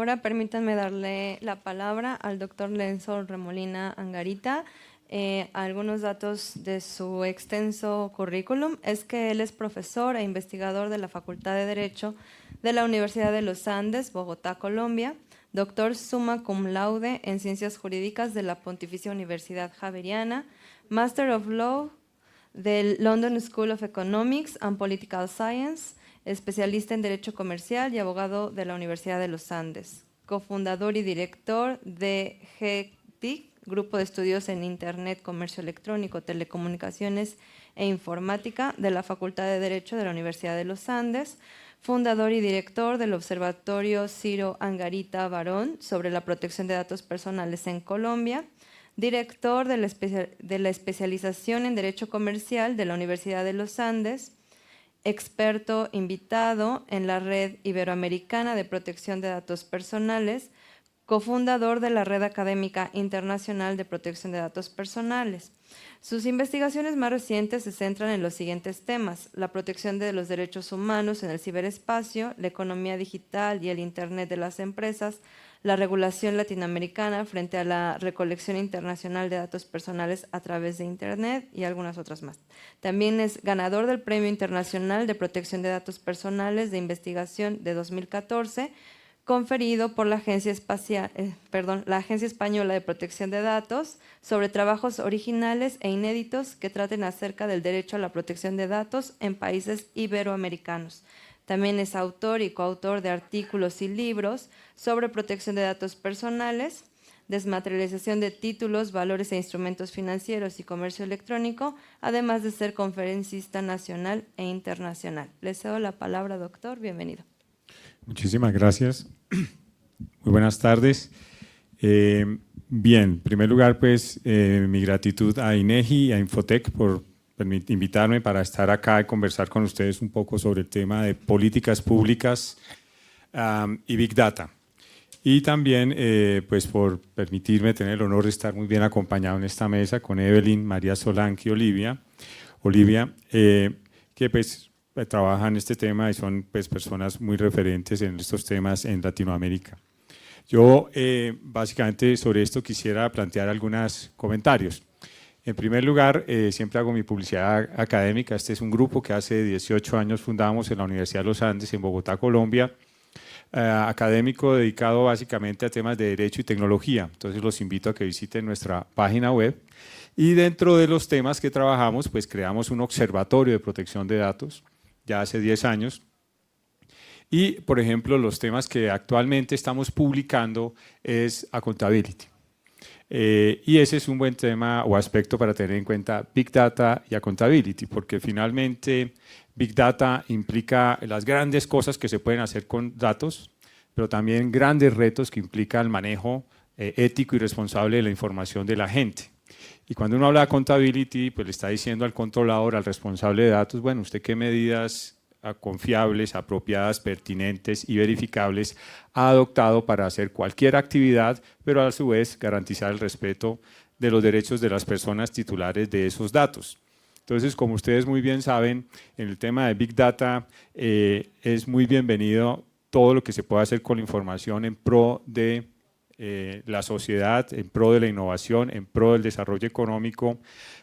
Ahora permítanme darle la palabra al doctor Lenzo Remolina Angarita. Algunos datos de su extenso currículum es que él es profesor e investigador de la Facultad de Derecho de la Universidad de los Andes, Bogotá, Colombia, doctor summa cum laude en Ciencias Jurídicas de la Pontificia Universidad Javeriana, Master of Law del London School of Economics and Political Science, especialista en Derecho Comercial y abogado de la Universidad de los Andes, cofundador y director de GTIC, Grupo de Estudios en Internet, Comercio Electrónico, Telecomunicaciones e Informática de la Facultad de Derecho de la Universidad de los Andes, fundador y director del Observatorio Ciro Angarita Barón sobre la protección de datos personales en Colombia, director de la especialización en Derecho Comercial de la Universidad de los Andes, experto invitado en la Red Iberoamericana de Protección de Datos Personales, cofundador de la Red Académica Internacional de Protección de Datos Personales. Sus investigaciones más recientes se centran en los siguientes temas: la protección de los derechos humanos en el ciberespacio, la economía digital y el Internet de las empresas, la regulación latinoamericana frente a la recolección internacional de datos personales a través de Internet y algunas otras más. También es ganador del Premio Internacional de Protección de Datos Personales de Investigación de 2014, conferido por la Agencia Española de Protección de Datos, sobre trabajos originales e inéditos que traten acerca del derecho a la protección de datos en países iberoamericanos. También es autor y coautor de artículos y libros sobre protección de datos personales, desmaterialización de títulos, valores e instrumentos financieros y comercio electrónico, además de ser conferencista nacional e internacional. Le cedo la palabra, doctor. Bienvenido. Muchísimas gracias. Muy buenas tardes. Bien, en primer lugar, pues mi gratitud a INEGI y a Infotec por invitarme para estar acá y conversar con ustedes un poco sobre el tema de políticas públicas y Big Data. Y también pues por permitirme tener el honor de estar muy bien acompañado en esta mesa con Evelyn, María Solange y Olivia, que pues trabajan este tema y son pues personas muy referentes en estos temas en Latinoamérica. Yo básicamente sobre esto quisiera plantear algunos comentarios. En primer lugar, siempre hago mi publicidad académica. Este es un grupo que hace 18 años fundamos en la Universidad de los Andes, en Bogotá, Colombia, académico dedicado básicamente a temas de derecho y tecnología. Entonces los invito a que visiten nuestra página web. Y dentro de los temas que trabajamos, pues creamos un observatorio de protección de datos, ya hace 10 años. Y, por ejemplo, los temas que actualmente estamos publicando es accountability. Y ese es un buen tema o aspecto para tener en cuenta, Big Data y accountability, porque finalmente Big Data implica las grandes cosas que se pueden hacer con datos, pero también grandes retos que implica el manejo ético y responsable de la información de la gente. Y cuando uno habla de accountability, pues le está diciendo al controlador, al responsable de datos, bueno, ¿usted qué medidas confiables, apropiadas, pertinentes y verificables ha adoptado para hacer cualquier actividad, pero a su vez garantizar el respeto de los derechos de las personas titulares de esos datos? Entonces, como ustedes muy bien saben, en el tema de Big Data es muy bienvenido todo lo que se pueda hacer con la información en pro de la sociedad, en pro de la innovación, en pro del desarrollo económico,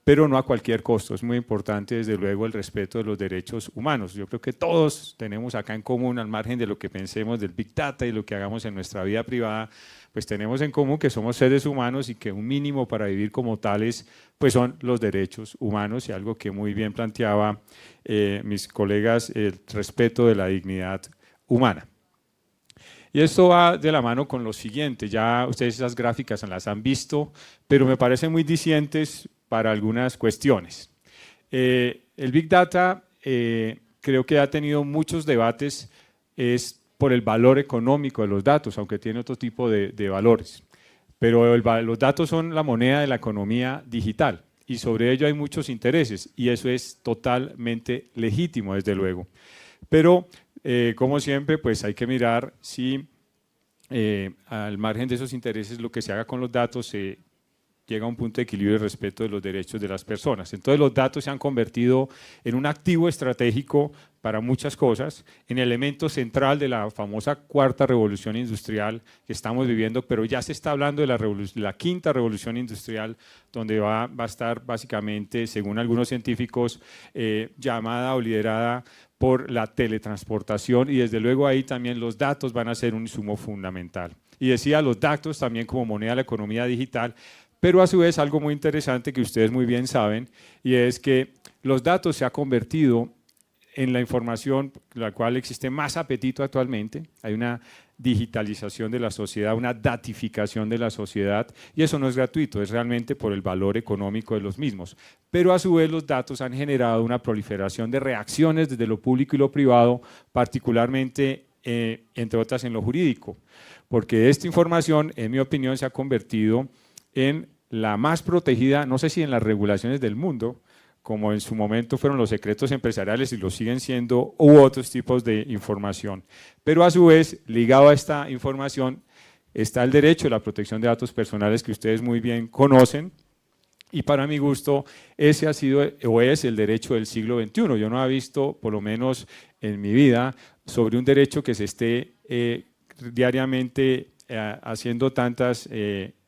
pero no a cualquier costo. Es muy importante, desde luego, el respeto de los derechos humanos. Yo creo que todos tenemos acá en común, al margen de lo que pensemos del Big Data y lo que hagamos en nuestra vida privada, pues tenemos en común que somos seres humanos y que un mínimo para vivir como tales pues son los derechos humanos, y algo que muy bien planteaba mis colegas, el respeto de la dignidad humana. Y esto va de la mano con lo siguiente. Ya ustedes esas gráficas las han visto, pero me parecen muy dicientes para algunas cuestiones. El Big Data creo que ha tenido muchos debates por el valor económico de los datos, aunque tiene otro tipo de valores. Pero los datos son la moneda de la economía digital y sobre ello hay muchos intereses, y eso es totalmente legítimo, desde luego. Pero como siempre, pues hay que mirar si al margen de esos intereses lo que se haga con los datos se llega a un punto de equilibrio y respeto de los derechos de las personas. Entonces los datos se han convertido en un activo estratégico para muchas cosas, en elemento central de la famosa cuarta revolución industrial que estamos viviendo, pero ya se está hablando de la quinta revolución industrial, donde va a estar básicamente, según algunos científicos, llamada o liderada por la teletransportación, y desde luego ahí también los datos van a ser un insumo fundamental. Y decía los datos también como moneda de la economía digital, pero a su vez algo muy interesante que ustedes muy bien saben, y es que los datos se ha convertido en la información, la cual existe más apetito actualmente. Hay una digitalización de la sociedad, una datificación de la sociedad, y eso no es gratuito, es realmente por el valor económico de los mismos. Pero a su vez los datos han generado una proliferación de reacciones desde lo público y lo privado, particularmente, entre otras, en lo jurídico, porque esta información, en mi opinión, se ha convertido en la más protegida, no sé si en las regulaciones del mundo, como en su momento fueron los secretos empresariales y lo siguen siendo, u otros tipos de información. Pero a su vez, ligado a esta información, está el derecho a la protección de datos personales que ustedes muy bien conocen, y para mi gusto, ese ha sido o es el derecho del siglo XXI. Yo no he visto, por lo menos en mi vida, sobre un derecho que se esté diariamente haciendo tantas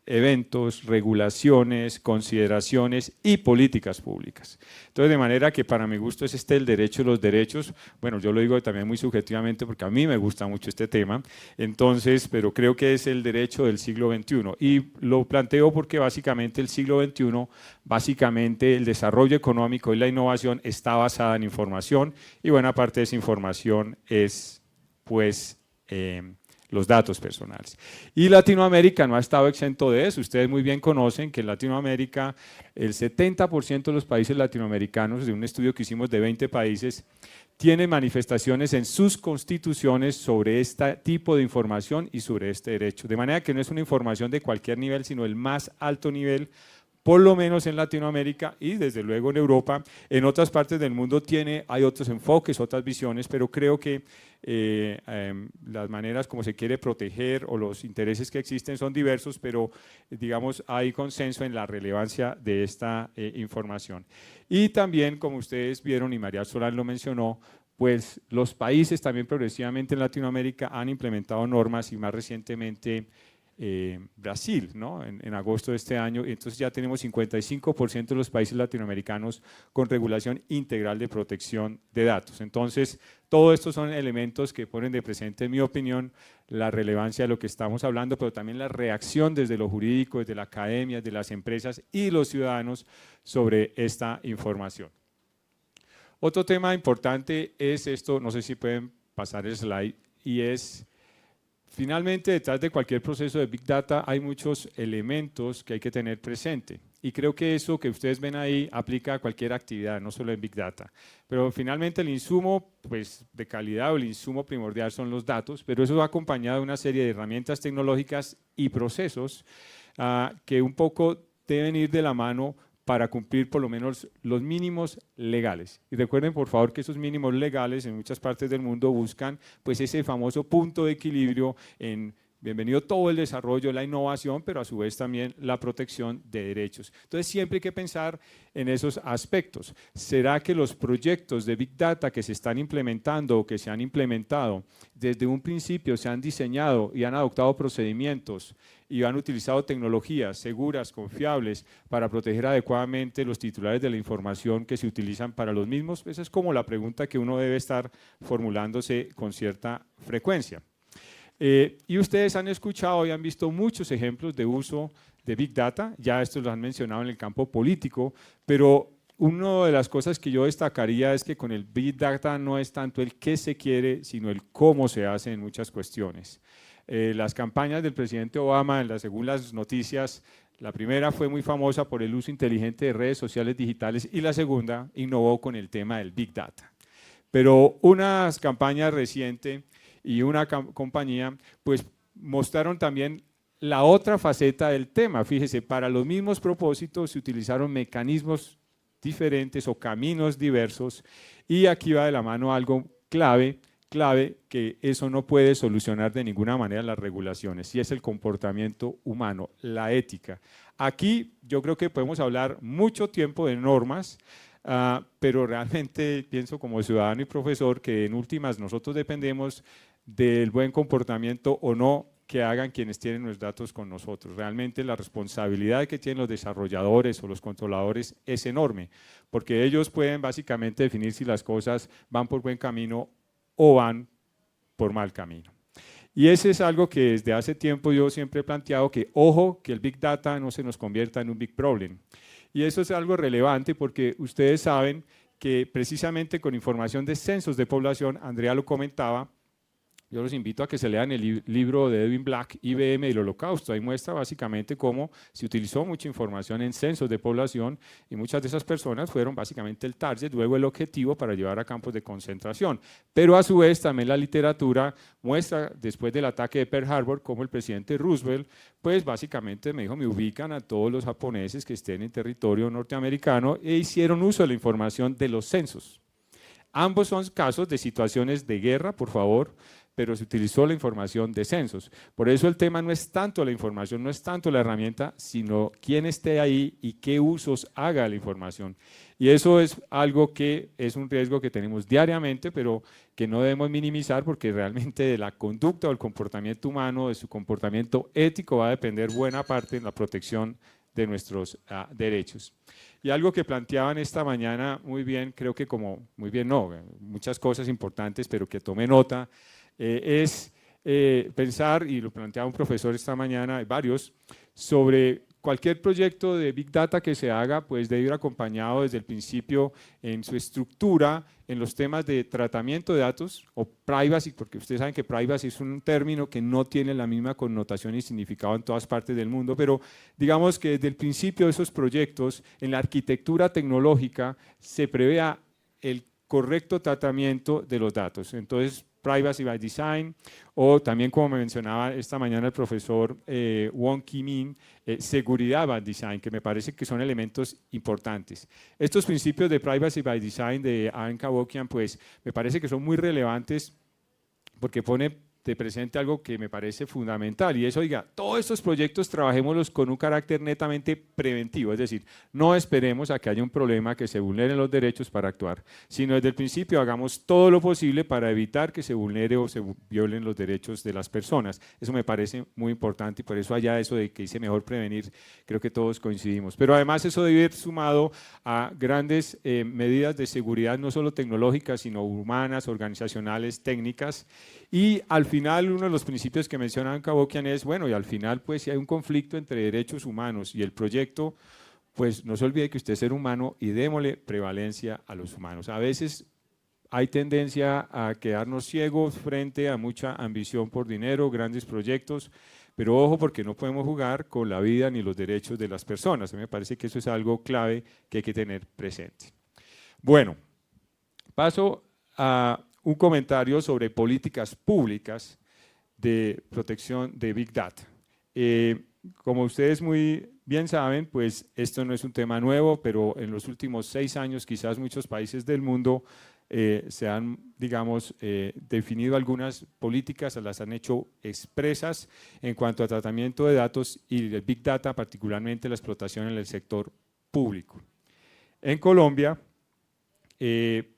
eventos, regulaciones, consideraciones y políticas públicas. Entonces, de manera que para mi gusto es el derecho de los derechos. Bueno, yo lo digo también muy subjetivamente porque a mí me gusta mucho este tema, entonces, pero creo que es el derecho del siglo XXI. Y lo planteo porque básicamente el siglo XXI, básicamente el desarrollo económico y la innovación está basada en información, y buena parte de esa información es, pues, los datos personales. Y Latinoamérica no ha estado exento de eso. Ustedes muy bien conocen que en Latinoamérica el 70% de los países latinoamericanos, de un estudio que hicimos de 20 países, tienen manifestaciones en sus constituciones sobre este tipo de información y sobre este derecho. De manera que no es una información de cualquier nivel, sino el más alto nivel, por lo menos en Latinoamérica y desde luego en Europa. En otras partes del mundo hay otros enfoques, otras visiones, pero creo que las maneras como se quiere proteger o los intereses que existen son diversos, pero digamos hay consenso en la relevancia de esta información. Y también, como ustedes vieron y María Solán lo mencionó, pues los países también progresivamente en Latinoamérica han implementado normas, y más recientemente Brasil, ¿no? En agosto de este año. Entonces ya tenemos 55% de los países latinoamericanos con regulación integral de protección de datos. Entonces, todos estos son elementos que ponen de presente, en mi opinión, la relevancia de lo que estamos hablando, pero también la reacción desde lo jurídico, desde la academia, de las empresas y los ciudadanos sobre esta información. Otro tema importante es esto, no sé si pueden pasar el slide, y es: finalmente, detrás de cualquier proceso de Big Data hay muchos elementos que hay que tener presente, y creo que eso que ustedes ven ahí aplica a cualquier actividad, no solo en Big Data. Pero finalmente el insumo, pues, de calidad, o el insumo primordial son los datos, pero eso va acompañado de una serie de herramientas tecnológicas y procesos que un poco deben ir de la mano para cumplir por lo menos los mínimos legales. Y recuerden, por favor, que esos mínimos legales en muchas partes del mundo buscan, pues, ese famoso punto de equilibrio en, bienvenido todo el desarrollo, la innovación, pero a su vez también la protección de derechos. Entonces siempre hay que pensar en esos aspectos. ¿Será que los proyectos de Big Data que se están implementando o que se han implementado desde un principio se han diseñado y han adoptado procedimientos y han utilizado tecnologías seguras, confiables, para proteger adecuadamente los titulares de la información que se utilizan para los mismos? Esa es como la pregunta que uno debe estar formulándose con cierta frecuencia. Y ustedes han escuchado y han visto muchos ejemplos de uso de Big Data, ya estos los han mencionado en el campo político, pero una de las cosas que yo destacaría es que con el Big Data no es tanto el qué se quiere, sino el cómo se hace en muchas cuestiones. Las campañas del presidente Obama, según las noticias, la primera fue muy famosa por el uso inteligente de redes sociales digitales, y la segunda innovó con el tema del Big Data. Pero unas campañas recientes y una compañía, pues, mostraron también la otra faceta del tema. Fíjese, para los mismos propósitos se utilizaron mecanismos diferentes o caminos diversos, y aquí va de la mano algo clave, clave que eso no puede solucionar de ninguna manera las regulaciones, y es el comportamiento humano, la ética. Aquí yo creo que podemos hablar mucho tiempo de normas, pero realmente pienso como ciudadano y profesor que en últimas nosotros dependemos del buen comportamiento o no que hagan quienes tienen los datos con nosotros. Realmente la responsabilidad que tienen los desarrolladores o los controladores es enorme, porque ellos pueden básicamente definir si las cosas van por buen camino o van por mal camino. Y ese es algo que desde hace tiempo yo siempre he planteado, que ojo, que el Big Data no se nos convierta en un Big Problem. Y eso es algo relevante porque ustedes saben que precisamente con información de censos de población, Andrea lo comentaba, yo los invito a que se lean el libro de Edwin Black, IBM y el Holocausto. Ahí muestra básicamente cómo se utilizó mucha información en censos de población y muchas de esas personas fueron básicamente el target, luego el objetivo para llevar a campos de concentración. Pero a su vez también la literatura muestra, después del ataque de Pearl Harbor, cómo el presidente Roosevelt, pues básicamente me dijo, me ubican a todos los japoneses que estén en territorio norteamericano e hicieron uso de la información de los censos. Ambos son casos de situaciones de guerra, por favor, pero se utilizó la información de censos. Por eso el tema no es tanto la información, no es tanto la herramienta, sino quién esté ahí y qué usos haga la información. Y eso es algo que es un riesgo que tenemos diariamente, pero que no debemos minimizar porque realmente de la conducta o el comportamiento humano, de su comportamiento ético, va a depender buena parte de la protección de nuestros derechos. Y algo que planteaban esta mañana muy bien, creo que como, muy bien no, muchas cosas importantes, pero que tome nota, es pensar, y lo planteaba un profesor esta mañana, hay varios, sobre cualquier proyecto de Big Data que se haga, pues debe ir acompañado desde el principio en su estructura, en los temas de tratamiento de datos o privacy, porque ustedes saben que privacy es un término que no tiene la misma connotación y significado en todas partes del mundo, pero digamos que desde el principio de esos proyectos, en la arquitectura tecnológica, se prevea el correcto tratamiento de los datos. Entonces, Privacy by Design, o también como me mencionaba esta mañana el profesor Wong Ki-min, seguridad by Design, que me parece que son elementos importantes. Estos principios de Privacy by Design de Aaron Cavoukian, pues me parece que son muy relevantes porque pone de presente algo que me parece fundamental, y es, oiga, todos estos proyectos trabajémoslos con un carácter netamente preventivo, es decir, no esperemos a que haya un problema, que se vulneren los derechos para actuar, sino desde el principio hagamos todo lo posible para evitar que se vulnere o se violen los derechos de las personas. Eso me parece muy importante y por eso allá eso de que dice mejor prevenir, creo que todos coincidimos. Pero además eso debe ir sumado a grandes medidas de seguridad, no solo tecnológicas, sino humanas, organizacionales, técnicas. Y al final uno de los principios que mencionan Cavoukian es, bueno, y al final pues si hay un conflicto entre derechos humanos y el proyecto, pues no se olvide que usted es ser humano y démosle prevalencia a los humanos. A veces hay tendencia a quedarnos ciegos frente a mucha ambición por dinero, grandes proyectos, pero ojo porque no podemos jugar con la vida ni los derechos de las personas. A mí me parece que eso es algo clave que hay que tener presente. Bueno, paso a un comentario sobre políticas públicas de protección de Big Data. Como ustedes muy bien saben, pues esto no es un tema nuevo, pero en los últimos 6 años quizás muchos países del mundo se han, digamos, definido algunas políticas, las han hecho expresas en cuanto a tratamiento de datos y el Big Data, particularmente la explotación en el sector público. En Colombia,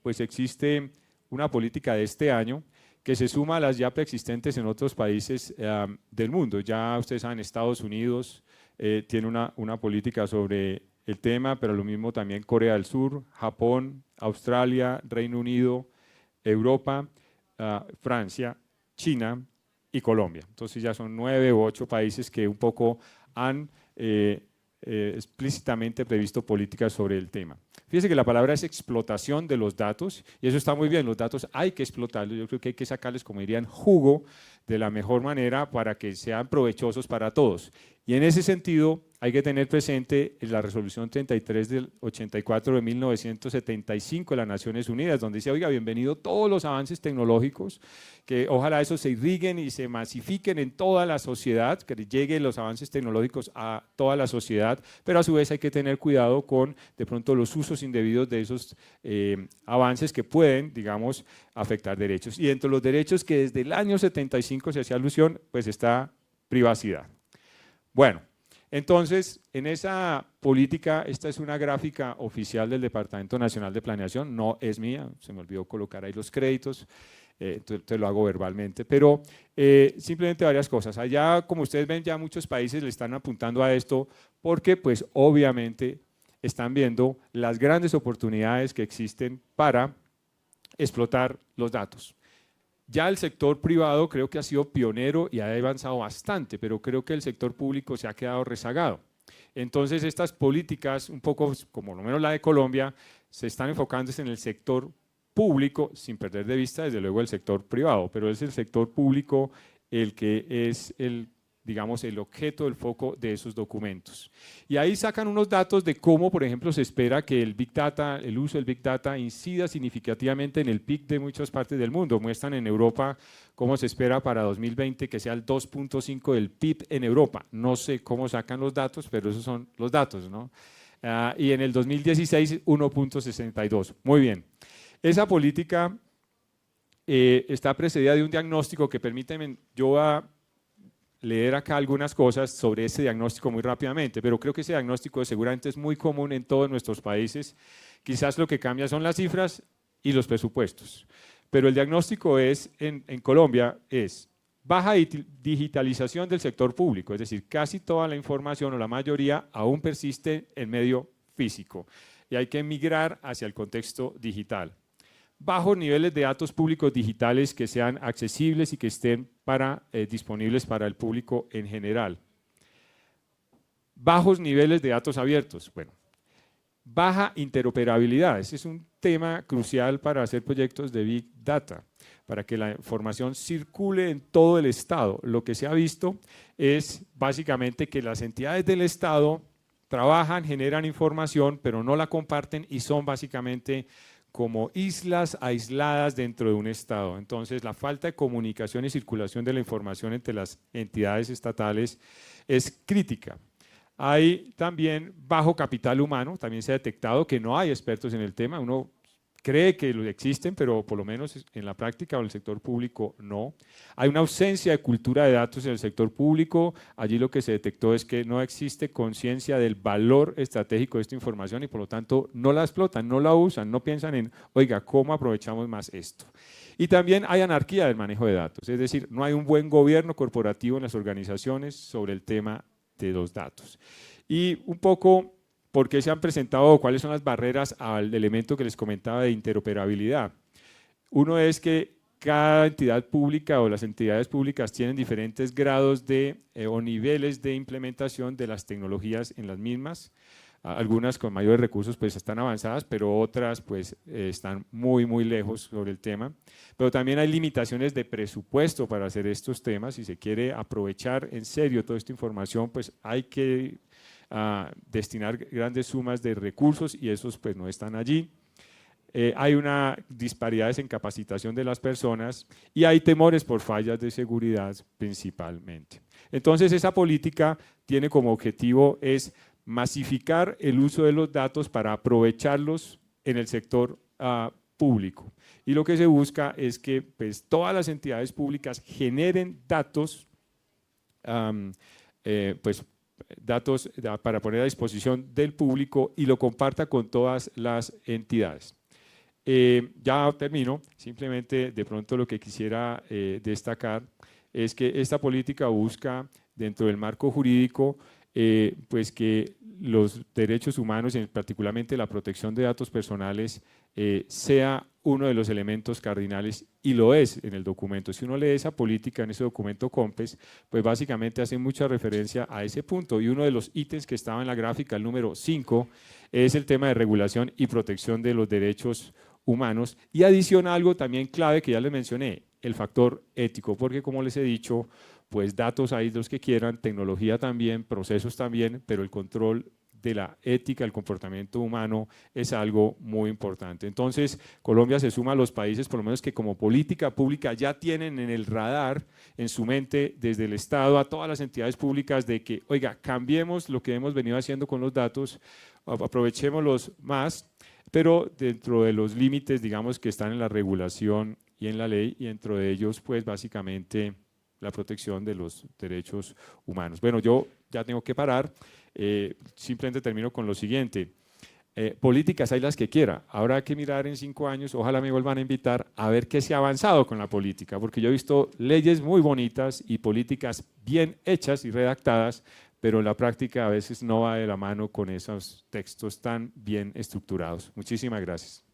pues existe una política de este año que se suma a las ya preexistentes en otros países del mundo. Ya ustedes saben, Estados Unidos tiene una política sobre el tema, pero lo mismo también Corea del Sur, Japón, Australia, Reino Unido, Europa, Francia, China y Colombia. Entonces ya son 9 u 8 países que un poco han explícitamente previsto políticas sobre el tema. Fíjense que la palabra es explotación de los datos y eso está muy bien, los datos hay que explotarlos, yo creo que hay que sacarles, como dirían, jugo de la mejor manera para que sean provechosos para todos. Y en ese sentido hay que tener presente la resolución 33 del 84 de 1975 de las Naciones Unidas, donde dice, oiga, bienvenido todos los avances tecnológicos, que ojalá esos se irriguen y se masifiquen en toda la sociedad, que lleguen los avances tecnológicos a toda la sociedad, pero a su vez hay que tener cuidado con, de pronto, los usos indebidos de esos avances que pueden, digamos, afectar derechos. Y entre los derechos que desde el año 75 se hacía alusión, pues está privacidad. Bueno, entonces, en esa política, esta es una gráfica oficial del Departamento Nacional de Planeación, no es mía, se me olvidó colocar ahí los créditos, entonces lo hago verbalmente, pero simplemente varias cosas. Allá, como ustedes ven, ya muchos países le están apuntando a esto porque, pues, obviamente, están viendo las grandes oportunidades que existen para explotar los datos. Ya el sector privado creo que ha sido pionero y ha avanzado bastante, pero creo que el sector público se ha quedado rezagado. Entonces estas políticas, un poco como lo menos la de Colombia, se están enfocándose en el sector público, sin perder de vista desde luego el sector privado, pero es el sector público el que es el, digamos, el objeto, el foco de esos documentos. Y ahí sacan unos datos de cómo, por ejemplo, se espera que el Big Data, el uso del Big Data incida significativamente en el PIB de muchas partes del mundo. Muestran en Europa cómo se espera para 2020 que sea el 2.5 del PIB en Europa. No sé cómo sacan los datos, pero esos son los datos, ¿no? Y en el 2016, 1.62. Muy bien. Esa política está precedida de un diagnóstico que, permíteme, yo voy a leer acá algunas cosas sobre ese diagnóstico muy rápidamente, pero creo que ese diagnóstico seguramente es muy común en todos nuestros países. Quizás lo que cambia son las cifras y los presupuestos, pero el diagnóstico es, en Colombia, es baja digitalización del sector público, es decir, casi toda la información o la mayoría aún persiste en medio físico y hay que migrar hacia el contexto digital. Bajos niveles de datos públicos digitales que sean accesibles y que estén disponibles para el público en general. Bajos niveles de datos abiertos. Bueno, baja interoperabilidad. Ese es un tema crucial para hacer proyectos de Big Data, para que la información circule en todo el Estado. Lo que se ha visto es básicamente que las entidades del Estado trabajan, generan información, pero no la comparten y son básicamente como islas aisladas dentro de un Estado. Entonces, la falta de comunicación y circulación de la información entre las entidades estatales es crítica. Hay también bajo capital humano, también se ha detectado que no hay expertos en el tema, uno cree que existen, pero por lo menos en la práctica o en el sector público no. Hay una ausencia de cultura de datos en el sector público, allí lo que se detectó es que no existe conciencia del valor estratégico de esta información y por lo tanto no la explotan, no la usan, no piensan en, oiga, ¿cómo aprovechamos más esto? Y también hay anarquía del manejo de datos, es decir, no hay un buen gobierno corporativo en las organizaciones sobre el tema de los datos. Y un poco, ¿por qué se han presentado? ¿Cuáles son las barreras al elemento que les comentaba de interoperabilidad? Uno es que cada entidad pública o las entidades públicas tienen diferentes grados o niveles de implementación de las tecnologías en las mismas. Algunas con mayores recursos pues están avanzadas, pero otras pues están muy lejos sobre el tema. Pero también hay limitaciones de presupuesto para hacer estos temas. Si se quiere aprovechar en serio toda esta información, pues hay que destinar grandes sumas de recursos y esos pues no están allí. Hay una disparidades en capacitación de las personas y hay temores por fallas de seguridad principalmente. Entonces esa política tiene como objetivo es masificar el uso de los datos para aprovecharlos en el sector público. Y lo que se busca es que pues, todas las entidades públicas generen datos datos para poner a disposición del público y lo comparta con todas las entidades. Ya termino, simplemente de pronto lo que quisiera destacar es que esta política busca dentro del marco jurídico pues que los derechos humanos, particularmente la protección de datos personales, sea uno de los elementos cardinales y lo es en el documento. Si uno lee esa política en ese documento COMPES, pues básicamente hace mucha referencia a ese punto y uno de los ítems que estaba en la gráfica, el número 5, es el tema de regulación y protección de los derechos humanos y adiciona algo también clave que ya les mencioné, el factor ético, porque como les he dicho, pues datos hay los que quieran, tecnología también, procesos también, pero el control de la ética, el comportamiento humano es algo muy importante. Entonces, Colombia se suma a los países, por lo menos que como política pública ya tienen en el radar, en su mente, desde el Estado a todas las entidades públicas de que, oiga, cambiemos lo que hemos venido haciendo con los datos, aprovechémoslos más, pero dentro de los límites, digamos, que están en la regulación y en la ley, y dentro de ellos, pues, básicamente, la protección de los derechos humanos. Bueno, yo ya tengo que parar. Simplemente termino con lo siguiente. Políticas hay las que quiera. Habrá que mirar en 5 años, ojalá me vuelvan a invitar a ver qué se ha avanzado con la política, porque yo he visto leyes muy bonitas y políticas bien hechas y redactadas, pero la práctica a veces no va de la mano con esos textos tan bien estructurados. Muchísimas gracias.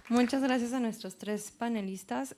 Muchas gracias a nuestros 3 panelistas.